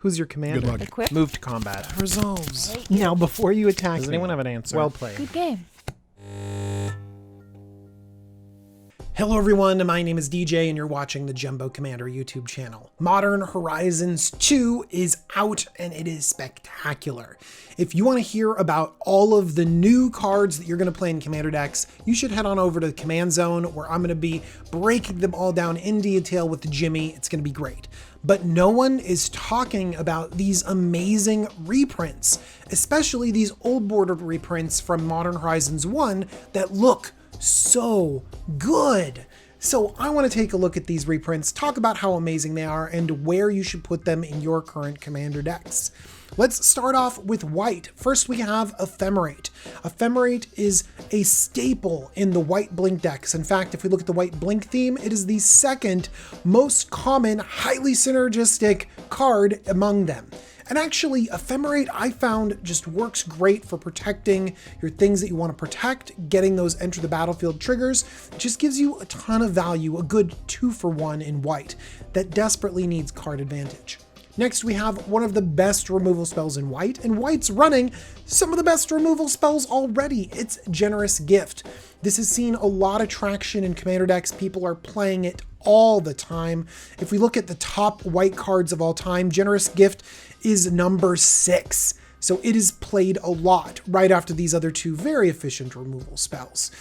Who's your commander? Good luck. Equip. Move to combat. Resolves. Right. Now, before you attack Does me, anyone have an answer? well played. Good game. Hello everyone, my name is DJ and you're watching the Jumbo Commander YouTube channel. Modern Horizons 2 is out and it is spectacular. If you want to hear about all of the new cards that you're going to play in Commander decks, you should head on over to the Command Zone where I'm going to be breaking them all down in detail with Jimmy. It's going to be great. But no one is talking about these amazing reprints, especially these Old-Border reprints from Modern Horizons 1 that look so good. So I want to take a look at these reprints, talk about how amazing they are and where you should put them in your current Commander decks. Let's start off with white. First we have Ephemerate. Ephemerate is a staple in the white blink decks. In fact, if we look at the white blink theme, it is the second most common, highly synergistic card among them. And actually, Ephemerate I found just works great for protecting your things that you want to protect, getting those enter the battlefield triggers. It just gives you a ton of value, a good 2-for-1 in white that desperately needs card advantage. Next, we have one of the best removal spells in white, and white's running some of the best removal spells already. It's Generous Gift. This has seen a lot of traction in Commander decks. People are playing it all the time. If we look at the top white cards of all time, Generous Gift is number 6. So it is played a lot right after these other two very efficient removal spells.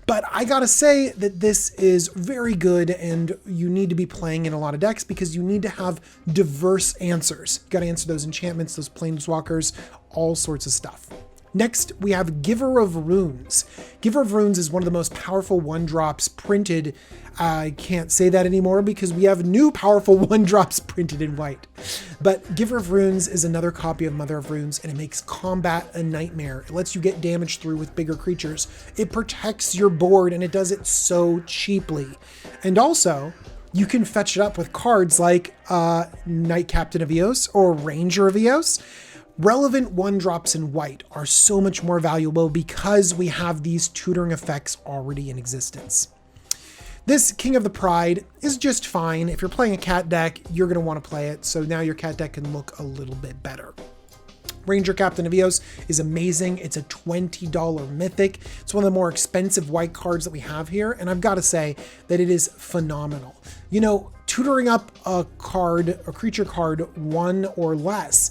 But I gotta say that this is very good and you need to be playing in a lot of decks because you need to have diverse answers. You gotta answer those enchantments, those planeswalkers, all sorts of stuff. Next, we have Giver of Runes. Giver of Runes is one of the most powerful 1-drops printed. I can't say that anymore because we have new powerful 1-drops printed in white. But Giver of Runes is another copy of Mother of Runes and it makes combat a nightmare. It lets you get damage through with bigger creatures. It protects your board and it does it so cheaply. And also, you can fetch it up with cards like Knight Captain of Eos or Ranger of Eos. Relevant 1-drops in white are so much more valuable because we have these tutoring effects already in existence. This King of the Pride is just fine. If you're playing a cat deck, you're going to want to play it, so now your cat deck can look a little bit better. Ranger Captain of Eos is amazing. It's a $20 mythic. It's one of the more expensive white cards that we have here, and I've got to say that it is phenomenal. You know, tutoring up a creature card 1 or less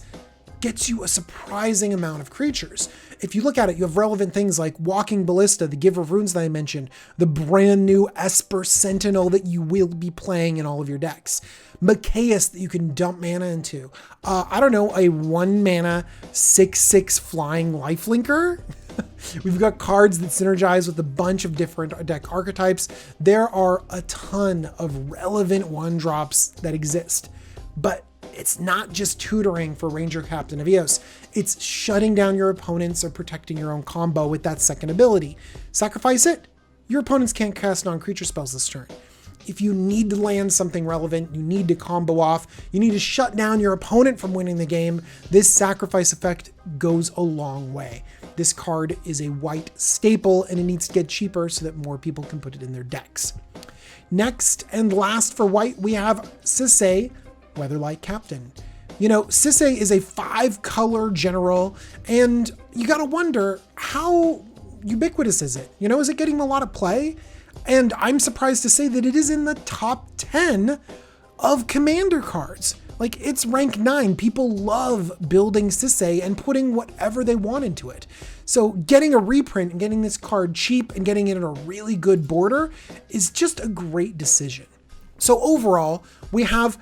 gets you a surprising amount of creatures. If you look at it, you have relevant things like Walking Ballista, the Giver of Runes that I mentioned, the brand new Esper Sentinel that you will be playing in all of your decks, Machias that you can dump mana into, I don't know, a 1-mana 6/6 flying lifelinker. We've got cards that synergize with a bunch of different deck archetypes. There are a ton of relevant 1-drops that exist, but it's not just tutoring for Ranger Captain of Eos. It's shutting down your opponents or protecting your own combo with that second ability. Sacrifice it. Your opponents can't cast non-creature spells this turn. If you need to land something relevant, you need to combo off, you need to shut down your opponent from winning the game, this sacrifice effect goes a long way. This card is a white staple and it needs to get cheaper so that more people can put it in their decks. Next and last for white, we have Sisay, Weatherlight Captain. You know, Sisay is a 5-color general, and you gotta wonder, how ubiquitous is it? You know, is it getting a lot of play? And I'm surprised to say that it is in the top 10 of Commander cards. Like, it's rank 9. People love building Sisay and putting whatever they want into it. So getting a reprint and getting this card cheap and getting it in a really good border is just a great decision. So overall, we have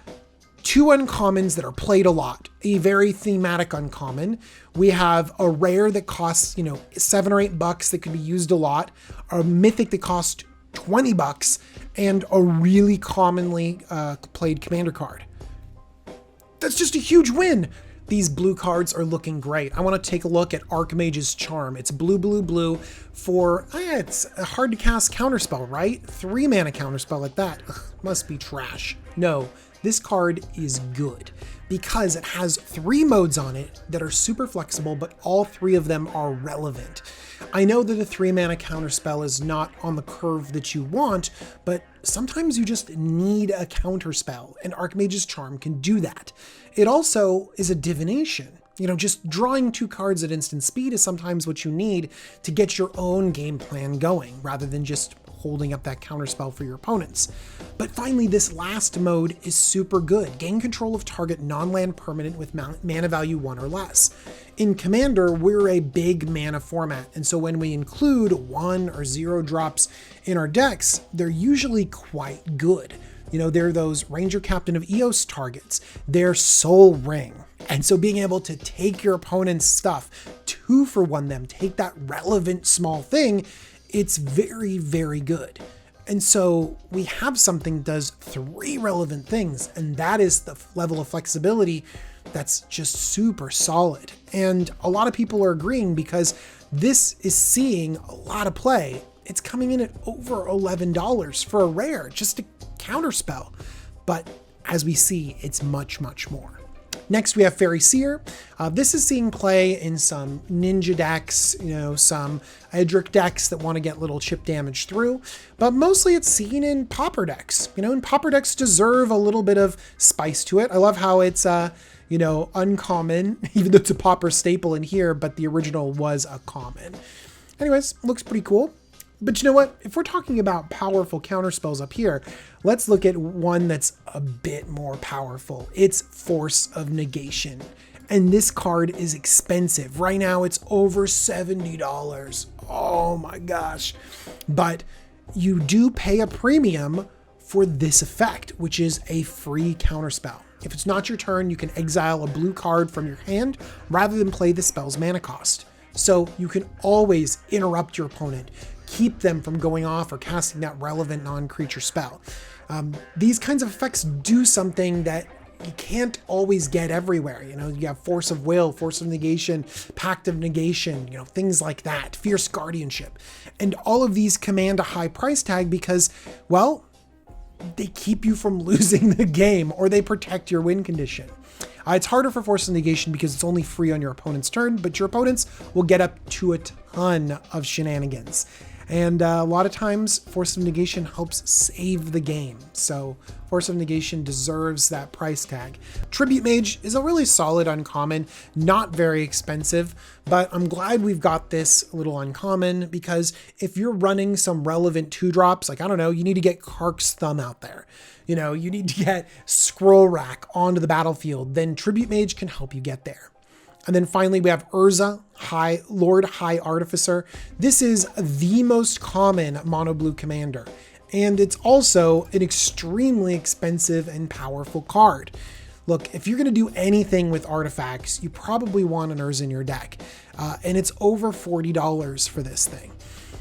2 uncommons that are played a lot, a very thematic uncommon. We have a rare that costs, you know, $7 or $8 that could be used a lot, a mythic that costs $20, and a really commonly played commander card. That's just a huge win. These blue cards are looking great. I want to take a look at Archmage's Charm. It's blue, blue, blue for, it's a hard to cast counterspell, right? 3-mana counterspell at that. Ugh, must be trash. No. This card is good because it has 3 modes on it that are super flexible, but all 3 of them are relevant. I know that a 3-mana counterspell is not on the curve that you want, but sometimes you just need a counterspell, and Archmage's Charm can do that. It also is a divination. Just drawing 2 cards at instant speed is sometimes what you need to get your own game plan going, rather than just holding up that counterspell for your opponents. But finally, this last mode is super good. Gain control of target non-land permanent with mana value 1 or less. In Commander, we're a big mana format, and so when we include 1 or 0 drops in our decks, they're usually quite good. They're those Ranger Captain of Eos targets. They're Soul Ring. And so being able to take your opponent's stuff, 2 for 1 them, take that relevant small thing, it's very, very good. And so we have something that does 3 relevant things, and that is the level of flexibility that's just super solid. And a lot of people are agreeing because this is seeing a lot of play. It's coming in at over $11 for a rare, just a counterspell. But as we see, it's much, much more. Next, we have Fairy Seer. This is seeing play in some ninja decks, some Edric decks that want to get little chip damage through, but mostly it's seen in Pauper decks. And Pauper decks deserve a little bit of spice to it. I love how it's, uncommon, even though it's a Pauper staple in here, but the original was a common. Anyways, looks pretty cool. But you know what? If we're talking about powerful counterspells up here, let's look at one that's a bit more powerful. It's Force of Negation. And this card is expensive. Right now it's over $70. Oh my gosh. But you do pay a premium for this effect, which is a free counterspell. If it's not your turn, you can exile a blue card from your hand rather than play the spell's mana cost. So you can always interrupt your opponent, keep them from going off or casting that relevant non-creature spell. These kinds of effects do something that you can't always get everywhere. You have Force of Will, Force of Negation, Pact of Negation, things like that, Fierce Guardianship. And all of these command a high price tag because, well, they keep you from losing the game or they protect your win condition. It's harder for Force of Negation because it's only free on your opponent's turn, but your opponents will get up to a ton of shenanigans. And a lot of times, Force of Negation helps save the game. So Force of Negation deserves that price tag. Tribute Mage is a really solid uncommon, not very expensive, but I'm glad we've got this little uncommon because if you're running some relevant 2-drops, like, I don't know, you need to get Kark's Thumb out there. You need to get Scroll Rack onto the battlefield, then Tribute Mage can help you get there. And then finally, we have Urza, Lord High Artificer. This is the most common mono blue commander, and it's also an extremely expensive and powerful card. Look, if you're going to do anything with artifacts, you probably want an Urza in your deck, and it's over $40 for this thing.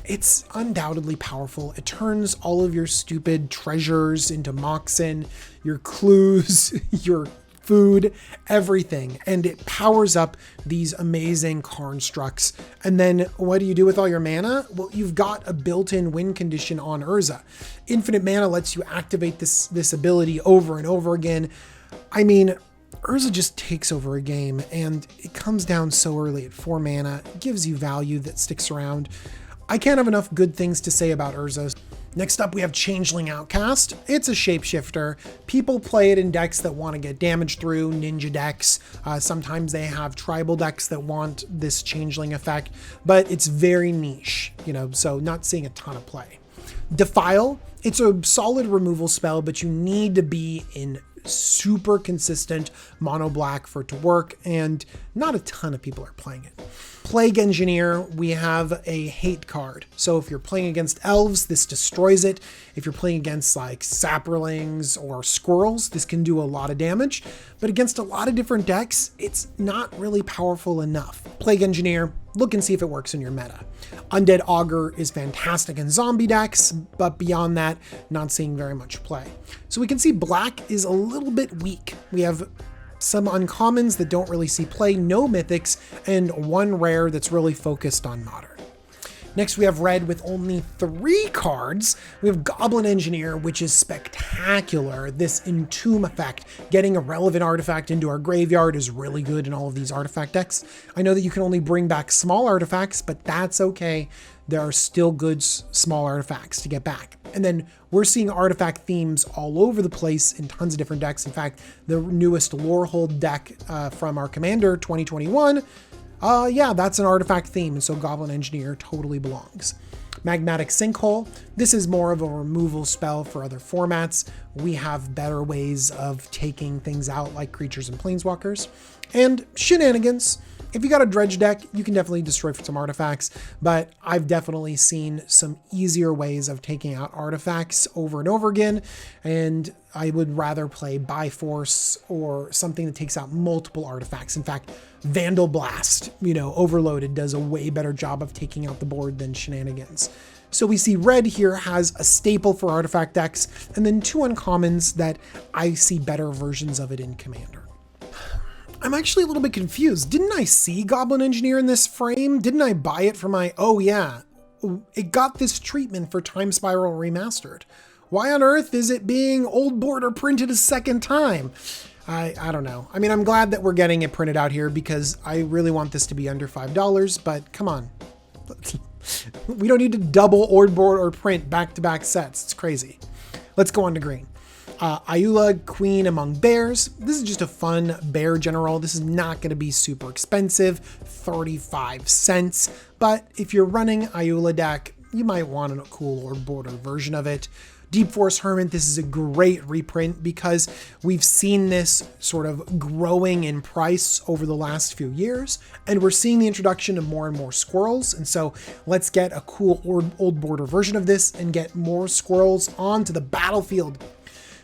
It's undoubtedly powerful. It turns all of your stupid treasures into Moxen, your clues, your food, everything, and it powers up these amazing constructs. And then what do you do with all your mana? Well, you've got a built-in win condition on Urza. Infinite mana lets you activate this ability over and over again. I mean, Urza just takes over a game, and it comes down so early at 4 mana. It gives you value that sticks around. I can't have enough good things to say about Urza. Next up, we have Changeling Outcast. It's a shapeshifter. People play it in decks that want to get damage through, ninja decks. Sometimes they have tribal decks that want this changeling effect, but it's very niche, so not seeing a ton of play. Defile, it's a solid removal spell, but you need to be in super consistent mono black for it to work, and not a ton of people are playing it. Plague Engineer, we have a hate card. So if you're playing against elves, this destroys it. If you're playing against like sapperlings or squirrels, this can do a lot of damage. But against a lot of different decks, it's not really powerful enough. Plague Engineer, look and see if it works in your meta. Undead Augur is fantastic in zombie decks, but beyond that, not seeing very much play. So we can see black is a little bit weak. We have some uncommons that don't really see play, no mythics, and one rare that's really focused on modern. Next, we have red with only 3 cards. We have Goblin Engineer, which is spectacular. This Entomb effect, getting a relevant artifact into our graveyard, is really good in all of these artifact decks. I know that you can only bring back small artifacts, but that's okay. There are still good small artifacts to get back. And then we're seeing artifact themes all over the place in tons of different decks. In fact, the newest Lorehold deck from our Commander 2021, yeah, that's an artifact theme. And so Goblin Engineer totally belongs. Magmatic Sinkhole. This is more of a removal spell for other formats. We have better ways of taking things out like creatures and planeswalkers. And Shenanigans. If you got a dredge deck, you can definitely destroy for some artifacts, but I've definitely seen some easier ways of taking out artifacts over and over again, and I would rather play Byforce or something that takes out multiple artifacts. In fact, Vandal Blast, Overloaded does a way better job of taking out the board than Shenanigans. So we see red here has a staple for artifact decks, and then 2 uncommons that I see better versions of it in Commander. I'm actually a little bit confused. Didn't I see Goblin Engineer in this frame? Didn't I buy it for my, oh yeah, it got this treatment for Time Spiral Remastered. Why on earth is it being Old-Border printed a second time? I don't know. I mean, I'm glad that we're getting it printed out here because I really want this to be under $5, but come on. We don't need to double Old-Border print back-to-back sets. It's crazy. Let's go on to green. Ayula, Queen Among Bears. This is just a fun bear general. This is not going to be super expensive, 35 cents. But if you're running Ayula deck, you might want a cool Old-Border version of it. Deep Forest Hermit, this is a great reprint because we've seen this sort of growing in price over the last few years, and we're seeing the introduction of more and more squirrels. And so let's get a cool Old-Border version of this and get more squirrels onto the battlefield.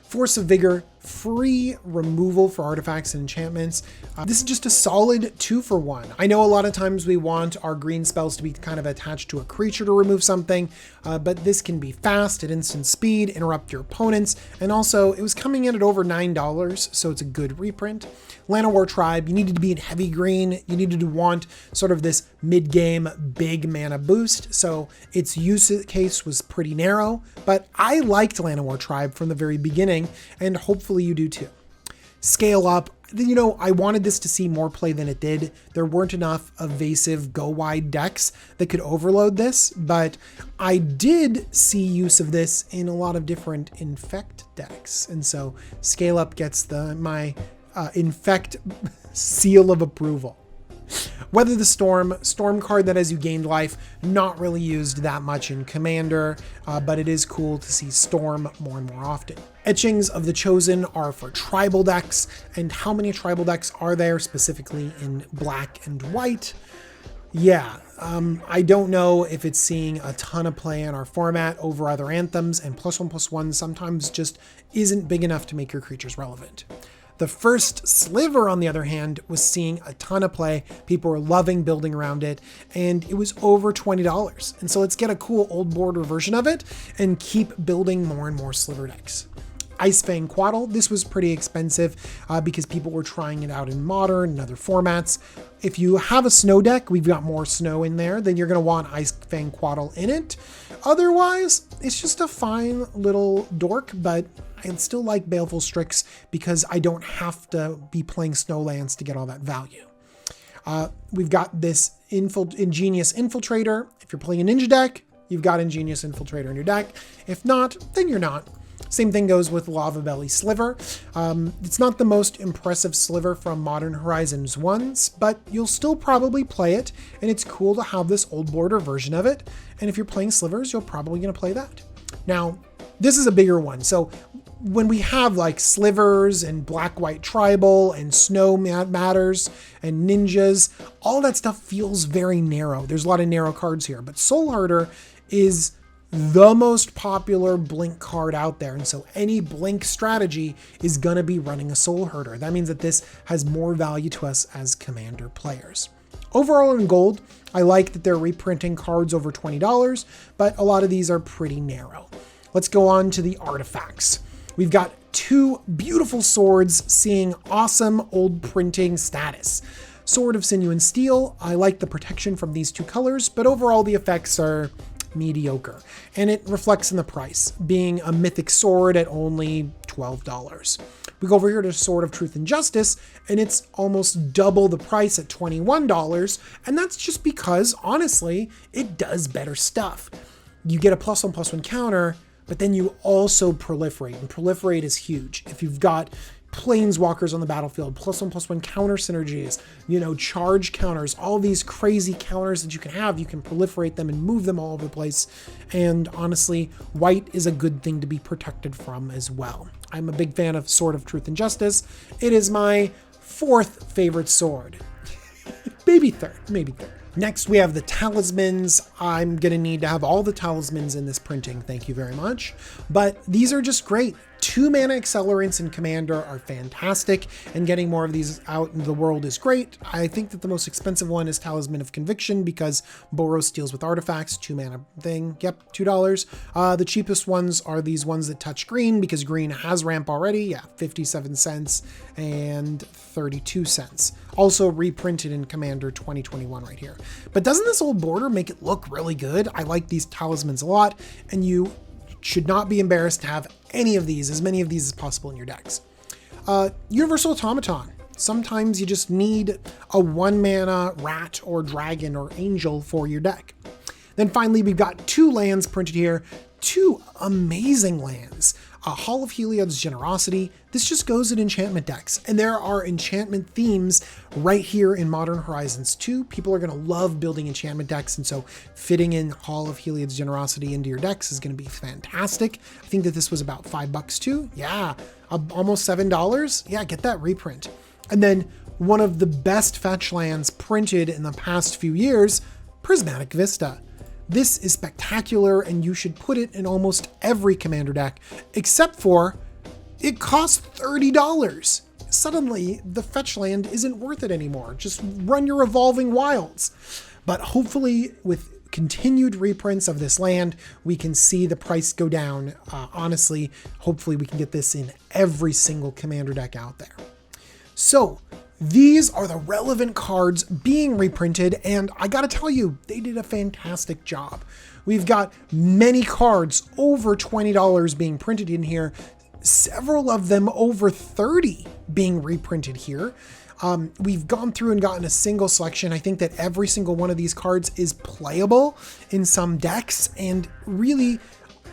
Force of Vigor, free removal for artifacts and enchantments. This is just a solid 2-for-1. I know a lot of times we want our green spells to be kind of attached to a creature to remove something, but this can be fast at instant speed, interrupt your opponents, and also it was coming in at over $9, so it's a good reprint. Llanowar Tribe, you needed to be in heavy green, you needed to want sort of this mid-game big mana boost, so its use case was pretty narrow, but I liked Llanowar Tribe from the very beginning, and hopefully you do too. Scale Up, I wanted this to see more play than it did. There weren't enough evasive go-wide decks that could overload this, but I did see use of this in a lot of different Infect decks, and so Scale Up gets my Infect seal of approval. Weather the Storm card that as you gained life, not really used that much in Commander, but it is cool to see Storm more and more often. Etchings of the Chosen are for tribal decks, and how many tribal decks are there specifically in black and white? Yeah, I don't know if it's seeing a ton of play in our format over other anthems, and +1/+1 sometimes just isn't big enough to make your creatures relevant. The first Sliver, on the other hand, was seeing a ton of play. People were loving building around it, and it was over $20. And so let's get a cool Old-Border version of it and keep building more and more Sliver decks. Icefang Quaddle, this was pretty expensive because people were trying it out in Modern and other formats. If you have a snow deck, we've got more snow in there, then you're going to want Icefang Quaddle in it. Otherwise, it's just a fine little dork, but I still like Baleful Strix because I don't have to be playing Snowlands to get all that value. We've got this Ingenious Infiltrator. If you're playing a ninja deck, you've got Ingenious Infiltrator in your deck. If not, then you're not. Same thing goes with Lava Belly Sliver. It's not the most impressive Sliver from Modern Horizons 1s, but you'll still probably play it, and it's cool to have this Old-Border version of it. And if you're playing Slivers, you're probably going to play that. Now, this is a bigger one. So when we have like Slivers and Black-White Tribal and Snow Matters and Ninjas, all that stuff feels very narrow. There's a lot of narrow cards here, but Soul Herder is the most popular Blink card out there. And so any Blink strategy is going to be running a Soul Herder. That means that this has more value to us as Commander players. Overall in gold, I like that they're reprinting cards over $20, but a lot of these are pretty narrow. Let's go on to the artifacts. We've got 2 beautiful swords seeing awesome old printing status. Sword of Sinew and Steel, I like the protection from these 2 colors, but overall the effects are mediocre, and it reflects in the price, being a mythic sword at only $12. We go over here to Sword of Truth and Justice, and it's almost double the price at $21, and that's just because, honestly, it does better stuff. You get a +1/+1 counter, but then you also proliferate, and proliferate is huge. If you've got planeswalkers on the battlefield, +1/+1 counter synergies, you know, charge counters, all these crazy counters that you can have, you can proliferate them and move them all over the place. And honestly, white is a good thing to be protected from as well. I'm a big fan of Sword of Truth and Justice. It is my 4th favorite sword. Maybe third. Next, we have the talismans. I'm going to need to have all the talismans in this printing. Thank you very much. But these are just great. 2 mana accelerants in Commander are fantastic, and getting more of these out in the world is great. I think that the most expensive one is Talisman of Conviction because Boros deals with artifacts, 2 mana thing. Yep, $2. The cheapest ones are these ones that touch green because green has ramp already. Yeah, 57 cents and 32 cents. Also reprinted in Commander 2021 right here. But doesn't this old border make it look really good? I like these talismans a lot, and you should not be embarrassed to have any of these, as many of these as possible in your decks. Universal Automaton. Sometimes you just need a 1 mana rat or dragon or angel for your deck. Then finally, we've got 2 lands printed here, 2 amazing lands. Hall of Heliod's Generosity. This just goes in enchantment decks, and there are enchantment themes right here in Modern Horizons 2. People are going to love building enchantment decks, and so fitting in Hall of Heliod's Generosity into your decks is going to be fantastic. I think that this was about $5 too. Yeah, almost $7. Yeah, get that reprint. And then one of the best fetch lands printed in the past few years, Prismatic Vista. This is spectacular, and you should put it in almost every Commander deck, except for it costs $30. Suddenly, the fetch land isn't worth it anymore. Just run your Evolving Wilds. But hopefully, with continued reprints of this land, we can see the price go down. Honestly, hopefully we can get this in every single Commander deck out there. So, these are the relevant cards being reprinted, and I gotta tell you, they did a fantastic job. We've got many cards over $20 being printed in here, several of them over $30 being reprinted here. We've gone through and gotten a single selection. I think that every single one of these cards is playable in some decks, and really,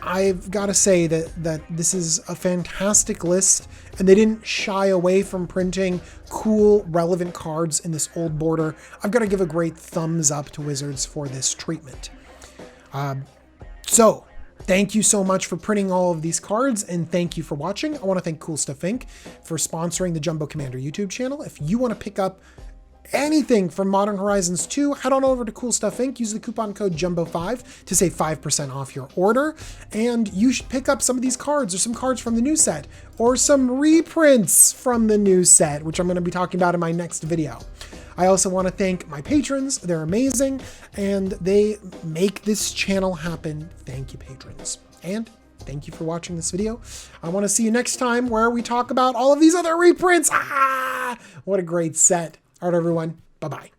I've got to say that this is a fantastic list, and they didn't shy away from printing cool, relevant cards in this old border. I've got to give a great thumbs up to Wizards for this treatment. So thank you so much for printing all of these cards, and thank you for watching. I want to thank Cool Stuff Inc. for sponsoring the Jumbo Commander YouTube channel. If you want to pick up anything from Modern Horizons 2, head on over to Cool Stuff Inc. Use the coupon code JUMBO5 to save 5% off your order. And you should pick up some of these cards, or some cards from the new set, or some reprints from the new set, which I'm going to be talking about in my next video. I also want to thank my patrons. They're amazing, and they make this channel happen. Thank you, patrons. And thank you for watching this video. I want to see you next time where we talk about all of these other reprints. What a great set. All right, everyone. Bye-bye.